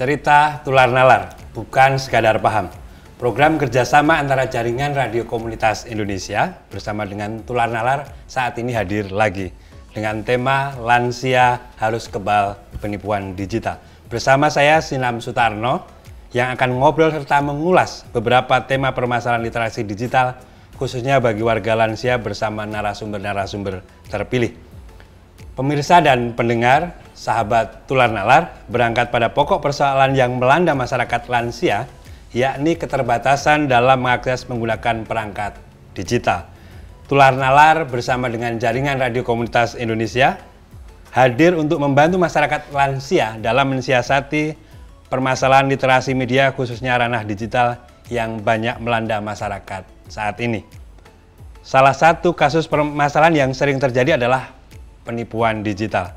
Cerita Tular Nalar, bukan sekadar paham. Program kerjasama antara Jaringan Radio Komunitas Indonesia bersama dengan Tular Nalar saat ini hadir lagi dengan tema Lansia Harus Kebal Penipuan Digital. Bersama saya Sinam Sutarno yang akan ngobrol serta mengulas beberapa tema permasalahan literasi digital khususnya bagi warga lansia bersama narasumber-narasumber terpilih. Pemirsa dan pendengar, sahabat Tular Nalar, berangkat pada pokok persoalan yang melanda masyarakat lansia, yakni keterbatasan dalam mengakses menggunakan perangkat digital. Tular Nalar bersama dengan Jaringan Radio Komunitas Indonesia hadir untuk membantu masyarakat lansia dalam mensiasati permasalahan literasi media khususnya ranah digital yang banyak melanda masyarakat saat ini. Salah satu kasus permasalahan yang sering terjadi adalah penipuan digital.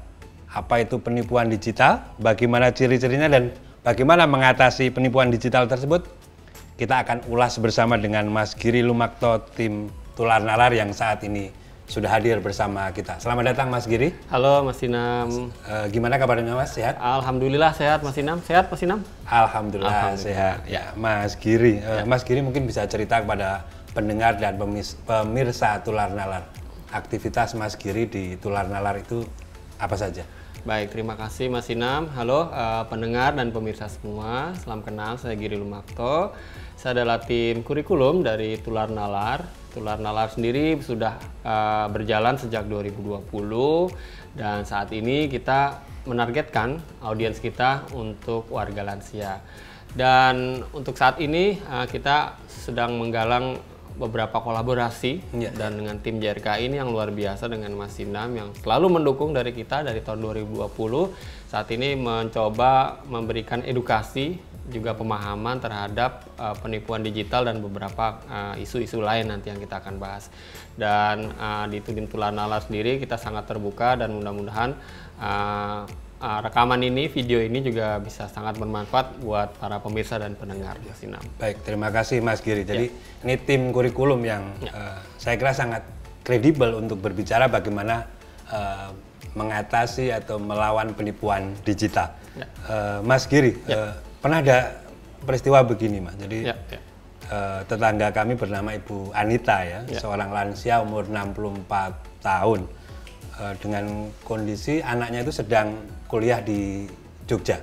Apa itu penipuan digital? Bagaimana ciri-cirinya dan bagaimana mengatasi penipuan digital tersebut? Kita akan ulas bersama dengan Mas Giri Lumakto, tim Tular Nalar yang saat ini sudah hadir bersama kita. Selamat datang Mas Giri. Halo Mas Sinam. Gimana kabarnya Mas? Sehat? Alhamdulillah sehat Mas Sinam. Sehat Mas Sinam? Alhamdulillah sehat. Ya Mas Giri. Mas Giri mungkin bisa cerita kepada pendengar dan pemirsa Tular Nalar. Aktivitas Mas Giri di Tular Nalar itu apa saja? Baik, terima kasih Mas Sinam. Halo pendengar dan pemirsa semua. Salam kenal, saya Giri Lumakto. Saya adalah tim kurikulum dari Tular Nalar. Tular Nalar sendiri sudah berjalan sejak 2020 dan saat ini kita menargetkan audiens kita untuk warga lansia. Dan untuk saat ini kita sedang menggalang beberapa kolaborasi dan dengan tim JRK ini yang luar biasa dengan Mas Sinam yang selalu mendukung dari kita dari tahun 2020 saat ini mencoba memberikan edukasi juga pemahaman terhadap penipuan digital dan beberapa isu-isu lain nanti yang kita akan bahas. Dan di tim Tular Nalar sendiri kita sangat terbuka dan mudah-mudahan rekaman ini, video ini juga bisa sangat bermanfaat buat para pemirsa dan pendengar Mas Sinam. Baik, terima kasih Mas Giri. Jadi ini tim kurikulum yang saya kira sangat kredibel untuk berbicara bagaimana mengatasi atau melawan penipuan digital. Mas Giri, pernah ada peristiwa begini Mas. Jadi tetangga kami bernama Ibu Anita seorang lansia umur 64 tahun. Dengan kondisi anaknya itu sedang kuliah di Jogja.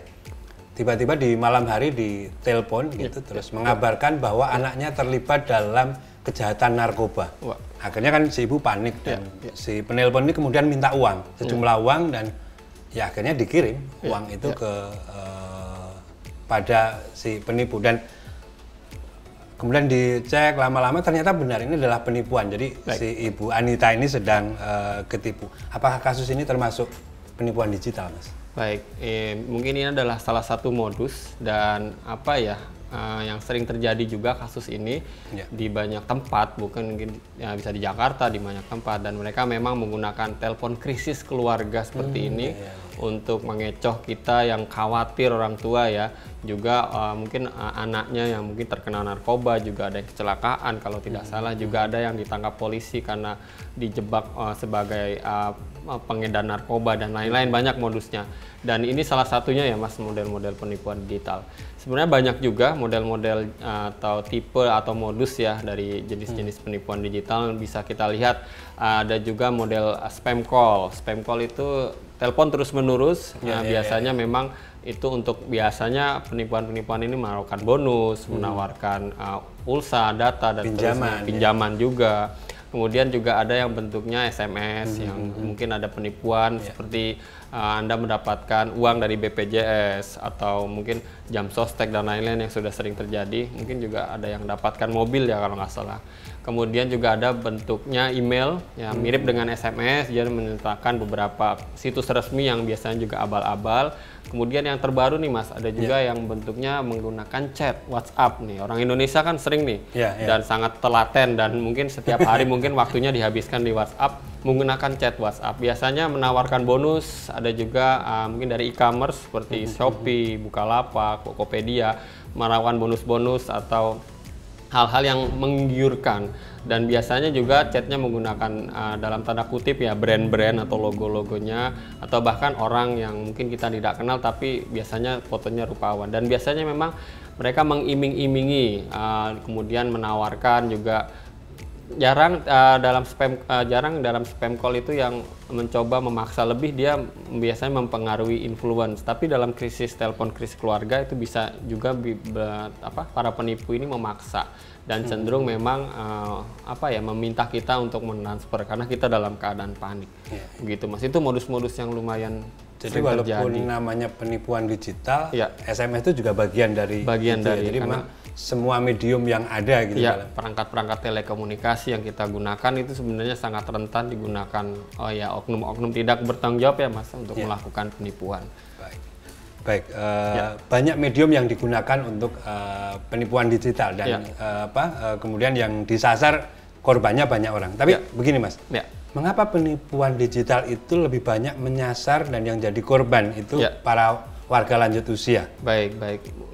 Tiba-tiba di malam hari ditelepon gitu terus mengabarkan bahwa anaknya terlibat dalam kejahatan narkoba. Akhirnya kan si ibu panik dan si penelpon ini kemudian minta uang, sejumlah uang dan ya akhirnya dikirim uang itu ke pada si penipu dan kemudian dicek lama-lama ternyata benar ini adalah penipuan. Jadi si Ibu Anita ini sedang ketipu. Apakah kasus ini termasuk penipuan digital, Mas? Baik, mungkin ini adalah salah satu modus dan yang sering terjadi juga kasus ini di banyak tempat, bukan mungkin bisa di Jakarta, di banyak tempat dan mereka memang menggunakan telepon krisis keluarga seperti ini untuk mengecoh kita yang khawatir orang tua juga mungkin anaknya yang mungkin terkena narkoba, juga ada yang kecelakaan kalau tidak salah, juga ada yang ditangkap polisi karena dijebak sebagai pengedar narkoba dan lain-lain, banyak modusnya. Dan ini salah satunya ya Mas, model-model penipuan digital. Sebenarnya banyak juga model-model atau tipe atau modus dari jenis-jenis penipuan digital bisa kita lihat. Ada juga model spam call. Spam call itu telepon terus-menerus. Biasanya memang itu untuk biasanya penipuan-penipuan ini menawarkan bonus, menawarkan pulsa, data dan pinjaman juga. Kemudian juga ada yang bentuknya SMS yang mungkin ada penipuan seperti Anda mendapatkan uang dari BPJS atau mungkin jam sostek dan lain-lain yang sudah sering terjadi. Mungkin juga ada yang dapatkan mobil kalau nggak salah. Kemudian juga ada bentuknya email yang mirip dengan SMS, dia menyertakan beberapa situs resmi yang biasanya juga abal-abal. Kemudian yang terbaru nih Mas, ada juga yang bentuknya menggunakan chat WhatsApp nih. Orang Indonesia kan sering nih dan sangat telaten dan mungkin setiap hari mungkin waktunya dihabiskan di WhatsApp menggunakan chat WhatsApp. Biasanya menawarkan bonus, ada juga mungkin dari e-commerce seperti Shopee, Bukalapak, Tokopedia, menawarkan bonus-bonus atau hal-hal yang menggiurkan, dan biasanya juga chatnya menggunakan dalam tanda kutip ya brand-brand atau logo-logonya, atau bahkan orang yang mungkin kita tidak kenal tapi biasanya fotonya rupawan, dan biasanya memang mereka mengiming-imingi, kemudian menawarkan juga. Jarang dalam spam call itu yang mencoba memaksa lebih, dia biasanya mempengaruhi influence. Tapi dalam krisis telepon krisis keluarga itu bisa juga para penipu ini memaksa dan cenderung memang meminta kita untuk mentransfer karena kita dalam keadaan panik. Begitu Mas, itu modus-modus yang lumayan. Jadi walaupun namanya penipuan digital, SMS itu juga bagian dari jadi memang semua medium yang ada gitu. Ya, perangkat-perangkat telekomunikasi yang kita gunakan itu sebenarnya sangat rentan digunakan oknum-oknum tidak bertanggung jawab ya Mas untuk melakukan penipuan. Baik. Banyak medium yang digunakan untuk penipuan digital dan kemudian yang disasar korbannya banyak orang. Tapi begini Mas, mengapa penipuan digital itu lebih banyak menyasar dan yang jadi korban itu para warga lanjut usia? Baik.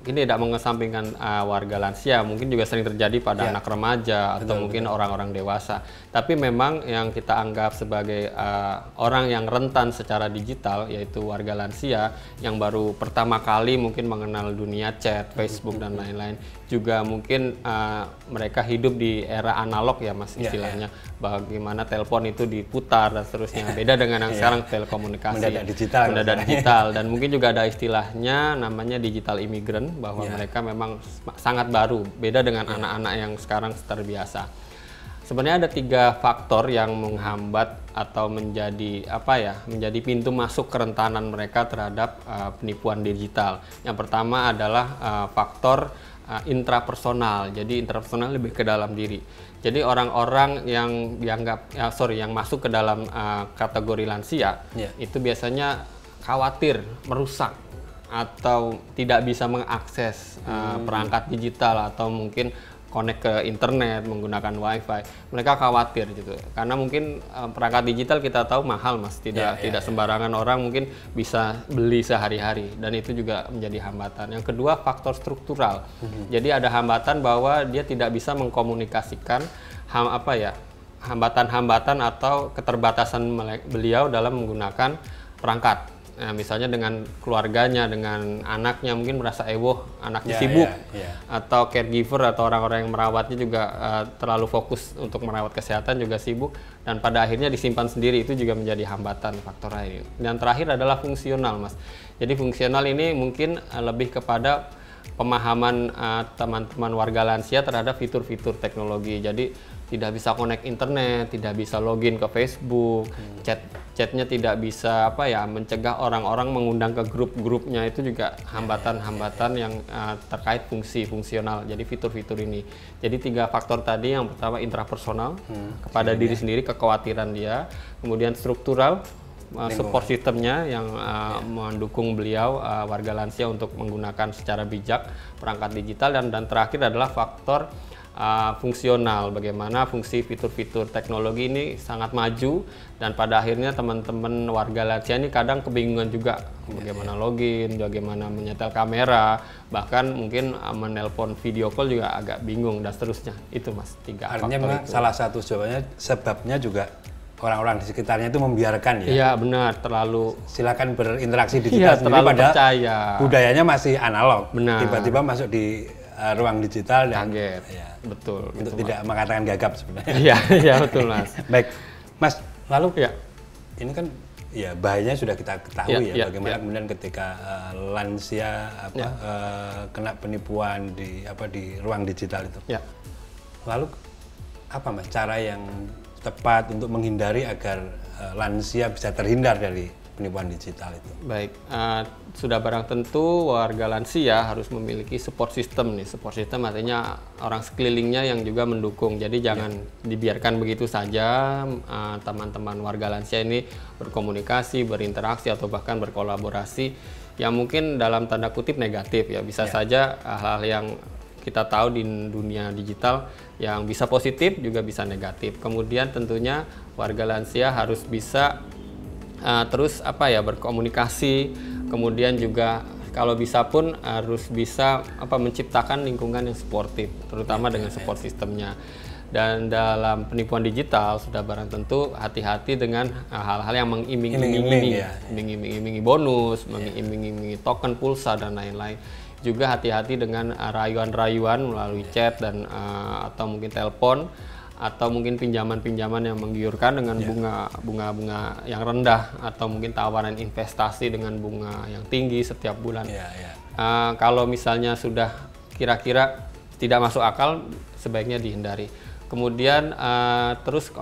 Ini tidak mengesampingkan warga lansia, mungkin juga sering terjadi pada anak remaja atau mungkin orang-orang dewasa. Tapi memang yang kita anggap sebagai orang yang rentan secara digital, yaitu warga lansia yang baru pertama kali mungkin mengenal dunia chat, Facebook dan lain-lain. Juga mungkin mereka hidup di era analog ya Mas istilahnya. Bagaimana telepon itu diputar dan seterusnya. Beda dengan yang sekarang telekomunikasi. Mendadak digital. Dan mungkin juga ada istilahnya namanya digital immigrant, bahwa mereka memang sangat baru, beda dengan anak-anak yang sekarang terbiasa. Sebenarnya ada 3 faktor yang menghambat atau menjadi menjadi pintu masuk kerentanan mereka terhadap penipuan digital. Yang pertama adalah faktor intrapersonal. Jadi intrapersonal lebih ke dalam diri. Jadi orang-orang yang yang masuk ke dalam kategori lansia itu biasanya khawatir merusak atau tidak bisa mengakses perangkat digital atau mungkin connect ke internet menggunakan wifi. Mereka khawatir gitu karena mungkin perangkat digital kita tahu mahal Mas, tidak sembarangan orang mungkin bisa beli sehari-hari, dan itu juga menjadi hambatan. Yang kedua faktor struktural. Jadi ada hambatan bahwa dia tidak bisa mengkomunikasikan hambatan-hambatan atau keterbatasan beliau dalam menggunakan perangkat. Nah, misalnya dengan keluarganya, dengan anaknya mungkin merasa anaknya sibuk, atau caregiver atau orang-orang yang merawatnya juga terlalu fokus untuk merawat kesehatan juga sibuk, dan pada akhirnya disimpan sendiri, itu juga menjadi hambatan faktor lain. Dan terakhir adalah fungsional Mas. Jadi fungsional ini mungkin lebih kepada pemahaman teman-teman warga lansia terhadap fitur-fitur teknologi. Jadi tidak bisa connect internet, tidak bisa login ke Facebook, chatnya tidak bisa mencegah orang-orang mengundang ke grup-grupnya, itu juga hambatan-hambatan yang terkait fungsi fungsional. Jadi fitur-fitur ini. Jadi 3 faktor tadi, yang pertama intrapersonal kepada diri sendiri, kekhawatiran dia, kemudian struktural, support sistemnya yang mendukung beliau warga lansia untuk menggunakan secara bijak perangkat digital, dan terakhir adalah faktor fungsional, bagaimana fungsi fitur-fitur teknologi ini sangat maju, dan pada akhirnya teman-teman warga lansia ini kadang kebingungan juga bagaimana login, bagaimana menyetel kamera, bahkan mungkin menelpon video call juga agak bingung dan seterusnya. Itu Mas, 3 artinya faktor memang itu. Salah satu sebabnya juga orang-orang di sekitarnya itu membiarkan ya. Iya benar, terlalu silakan berinteraksi digital sendiri, padahal budayanya masih analog. Benar. Tiba-tiba masuk di ruang digital dan kaget. Betul. Untuk tidak mengatakan gagap sebenarnya. Iya betul Mas. Baik, Mas, lalu ini kan bahayanya sudah kita ketahui bagaimana kemudian ketika lansia kena penipuan di ruang digital itu. Lalu apa Mas cara yang tepat untuk menghindari agar lansia bisa terhindar dari penipuan digital itu? Baik, sudah barang tentu warga lansia harus memiliki support system nih. Support system artinya orang sekelilingnya yang juga mendukung. Jadi jangan dibiarkan begitu saja teman-teman warga lansia ini berkomunikasi, berinteraksi atau bahkan berkolaborasi yang mungkin dalam tanda kutip negatif ya. Bisa saja hal-hal yang kita tahu di dunia digital yang bisa positif juga bisa negatif. Kemudian tentunya warga lansia harus bisa terus berkomunikasi, kemudian juga kalau bisa pun harus bisa menciptakan lingkungan yang sportif, terutama dengan support sistemnya. Dan dalam penipuan digital sudah barang tentu hati-hati dengan hal-hal yang mengiming-imingi bonus, mengiming-imingi token pulsa dan lain-lain. Juga hati-hati dengan rayuan-rayuan melalui chat dan atau mungkin telepon atau mungkin pinjaman-pinjaman yang menggiurkan dengan bunga-bunga yang rendah atau mungkin tawaran investasi dengan bunga yang tinggi setiap bulan. Kalau misalnya sudah kira-kira tidak masuk akal, sebaiknya dihindari. Kemudian terus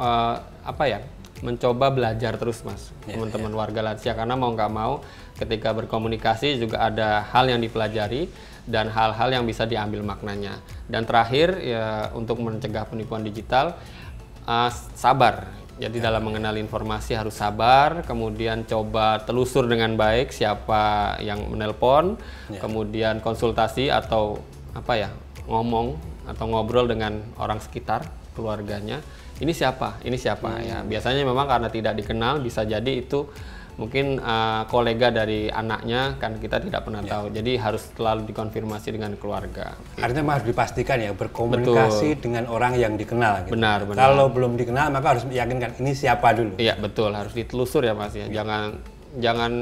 mencoba belajar terus, Mas, teman-teman warga lansia, karena mau nggak mau ketika berkomunikasi juga ada hal yang dipelajari dan hal-hal yang bisa diambil maknanya. Dan terakhir ya, untuk mencegah penipuan digital, sabar. Jadi dalam mengenal informasi harus sabar, kemudian coba telusur dengan baik siapa yang menelpon, kemudian konsultasi atau ngomong atau ngobrol dengan orang sekitar, keluarganya. Ini siapa ya. Biasanya memang karena tidak dikenal, bisa jadi itu mungkin kolega dari anaknya, kan kita tidak pernah tahu. Jadi harus selalu dikonfirmasi dengan keluarga. Artinya harus dipastikan ya, berkomunikasi dengan orang yang dikenal. Gitu. Benar. Kalau belum dikenal maka harus meyakinkan ini siapa dulu. Iya, betul, harus ditelusur ya, Mas ya. Jangan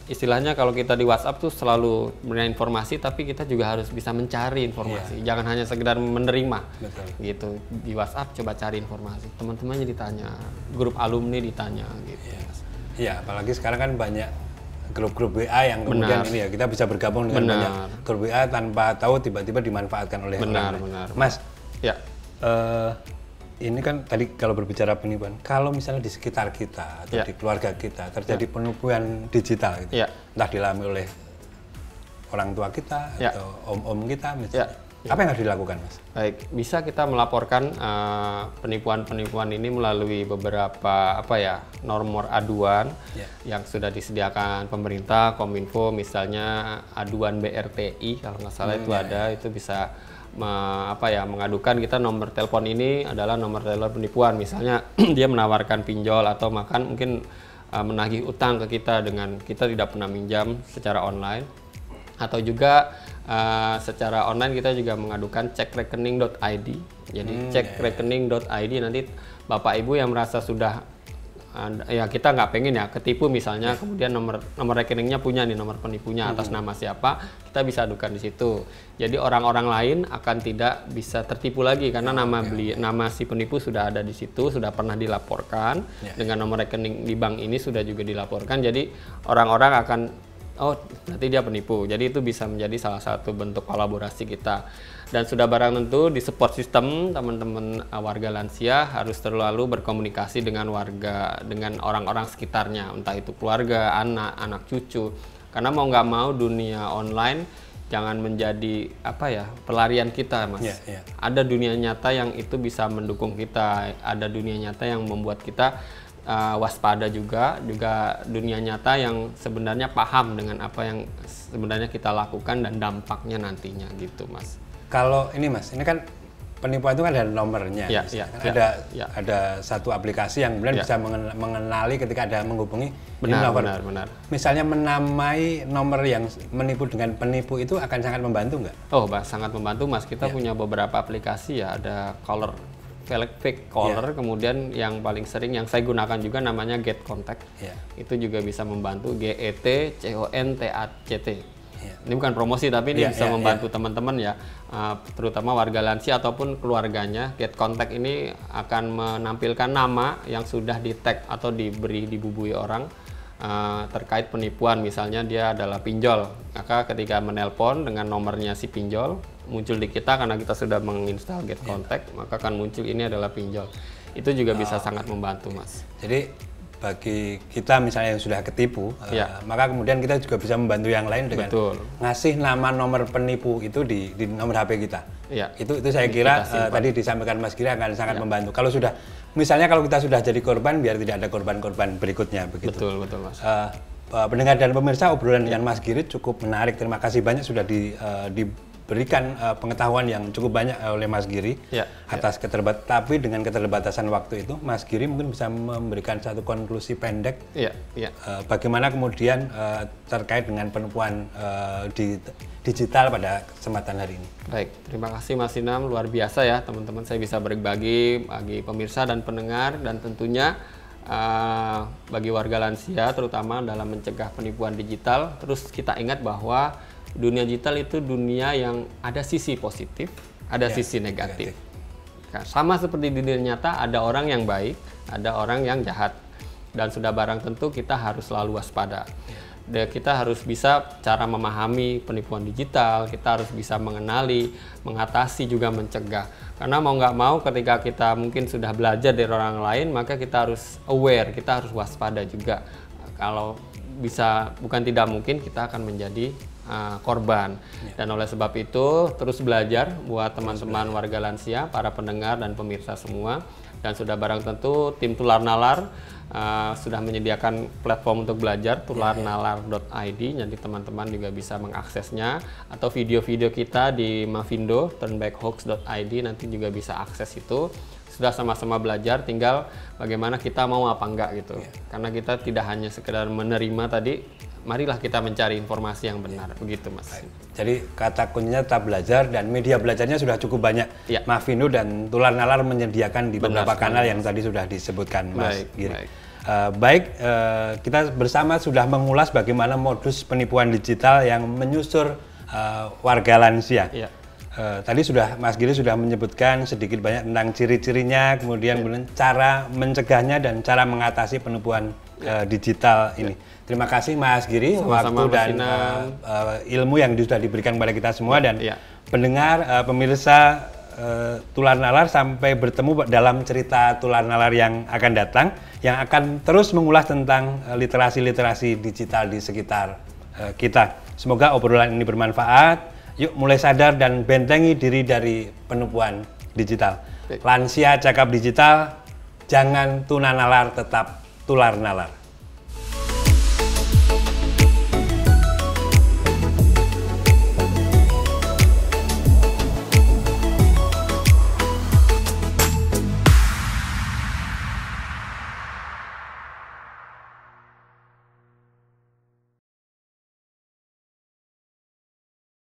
istilahnya kalau kita di WhatsApp tuh selalu memberikan informasi, tapi kita juga harus bisa mencari informasi. Jangan hanya sekedar menerima. Betul. Gitu. Di WhatsApp coba cari informasi. Teman-temannya ditanya, grup alumni ditanya gitu. Iya, apalagi sekarang kan banyak grup-grup WA yang kemudian ini ya, kita bisa bergabung dengan banyak grup WA tanpa tahu tiba-tiba dimanfaatkan oleh orang lain. Mas, ini kan tadi kalau berbicara penipuan, kalau misalnya di sekitar kita atau di keluarga kita terjadi penipuan digital gitu, entah dialami oleh orang tua kita atau om-om kita misalnya, apa yang harus dilakukan, Mas? Baik, bisa kita melaporkan penipuan-penipuan ini melalui beberapa nomor aduan yang sudah disediakan pemerintah, Kominfo, misalnya aduan BRTI kalau nggak salah itu ada, itu bisa mengadukan. Kita nomor telepon ini adalah nomor telepon penipuan, misalnya dia menawarkan pinjol atau mungkin menagih utang ke kita dengan kita tidak pernah minjam secara online, atau juga secara online kita juga mengadukan cekrekening.id. Jadi cekrekening.id, nanti Bapak Ibu yang merasa sudah kita nggak pengen ya ketipu misalnya, kemudian nomor rekeningnya punya nih, nomor penipunya atas nama siapa, kita bisa adukan di situ. Jadi orang-orang lain akan tidak bisa tertipu lagi karena nama si penipu sudah ada di situ, sudah pernah dilaporkan dengan nomor rekening di bank ini sudah juga dilaporkan. Jadi orang-orang akan nanti dia penipu. Jadi itu bisa menjadi salah satu bentuk kolaborasi kita. Dan sudah barang tentu di support system, teman-teman warga lansia harus selalu berkomunikasi dengan warga, dengan orang-orang sekitarnya, entah itu keluarga, anak cucu. Karena mau nggak mau dunia online jangan menjadi pelarian kita, Mas. Ada dunia nyata yang itu bisa mendukung kita, ada dunia nyata yang membuat kita waspada, juga dunia nyata yang sebenarnya paham dengan apa yang sebenarnya kita lakukan dan dampaknya nantinya gitu, Mas. Kalau ini, Mas, ini kan penipuan itu kan ada nomornya, ada satu aplikasi yang kemudian bisa mengenali ketika ada menghubungi. Benar. Misalnya menamai nomor yang menipu dengan penipu itu akan sangat membantu nggak? Sangat membantu, Mas. Kita punya beberapa aplikasi ya, ada caller, fake caller, kemudian yang paling sering yang saya gunakan juga namanya Get Contact. Itu juga bisa membantu, GET-CONTACT. Ini bukan promosi tapi ini bisa membantu teman-teman ya, terutama warga lansia ataupun keluarganya. Get Contact ini akan menampilkan nama yang sudah di-tag atau dibubui orang terkait penipuan, misalnya dia adalah pinjol. Maka ketika menelpon dengan nomornya si pinjol muncul di kita karena kita sudah menginstal Get Contact, maka akan muncul ini adalah pinjol. Itu juga bisa sangat membantu, Mas. Jadi bagi kita misalnya yang sudah ketipu, maka kemudian kita juga bisa membantu yang lain dengan ngasih nama nomor penipu itu di nomor HP kita. Itu saya kira tadi disampaikan Mas Giri akan sangat membantu. Kalau kita sudah jadi korban, biar tidak ada korban-korban berikutnya begitu. Betul, Mas. Pendengar dan pemirsa, obrolan dengan Mas Giri cukup menarik. Terima kasih banyak sudah diberikan pengetahuan yang cukup banyak oleh Mas Giri atas tapi dengan keterbatasan waktu itu, Mas Giri mungkin bisa memberikan satu konklusi pendek bagaimana kemudian terkait dengan penipuan digital pada kesempatan hari ini. Baik, terima kasih Mas Inam, luar biasa ya teman-teman, saya bisa berbagi bagi pemirsa dan pendengar, dan tentunya bagi warga lansia terutama dalam mencegah penipuan digital. Terus kita ingat bahwa dunia digital itu dunia yang ada sisi positif, ada sisi negatif. Sama seperti di dunia nyata, ada orang yang baik, ada orang yang jahat, dan sudah barang tentu kita harus selalu waspada. Kita harus bisa cara memahami penipuan digital, kita harus bisa mengenali, mengatasi, juga mencegah. Karena mau nggak mau ketika kita mungkin sudah belajar dari orang lain, maka kita harus aware, kita harus waspada juga. Kalau bisa, bukan tidak mungkin kita akan menjadi korban. Dan oleh sebab itu terus belajar buat teman-teman warga lansia, para pendengar dan pemirsa semua. Dan sudah barang tentu tim Tular Nalar sudah menyediakan platform untuk belajar, tularnalar.id, jadi teman-teman juga bisa mengaksesnya, atau video-video kita di Mavindo, turnbackhoax.id, nanti juga bisa akses itu. Sudah sama-sama belajar, tinggal bagaimana kita mau apa enggak gitu. Karena kita tidak hanya sekedar menerima tadi, marilah kita mencari informasi yang benar, begitu Mas. Jadi kata kuncinya tetap belajar, dan media belajarnya sudah cukup banyak. Mavindo dan Tular Nalar menyediakan di beberapa kanal yang tadi sudah disebutkan Mas Giri. Kita bersama sudah mengulas bagaimana modus penipuan digital yang menyusur warga lansia. Tadi Mas Giri sudah menyebutkan sedikit banyak tentang ciri-cirinya, kemudian cara mencegahnya dan cara mengatasi penipuan digital ini. Terima kasih Mas Giri, waktu dan ilmu yang sudah diberikan kepada kita semua, dan pendengar, pemirsa Tular Nalar, sampai bertemu dalam cerita Tular Nalar yang akan datang, yang akan terus mengulas tentang literasi-literasi digital di sekitar kita. Semoga obrolan ini bermanfaat. Yuk mulai sadar dan bentengi diri dari penipuan digital. Lansia cakap digital, jangan tuna nalar, tetap tular nalar.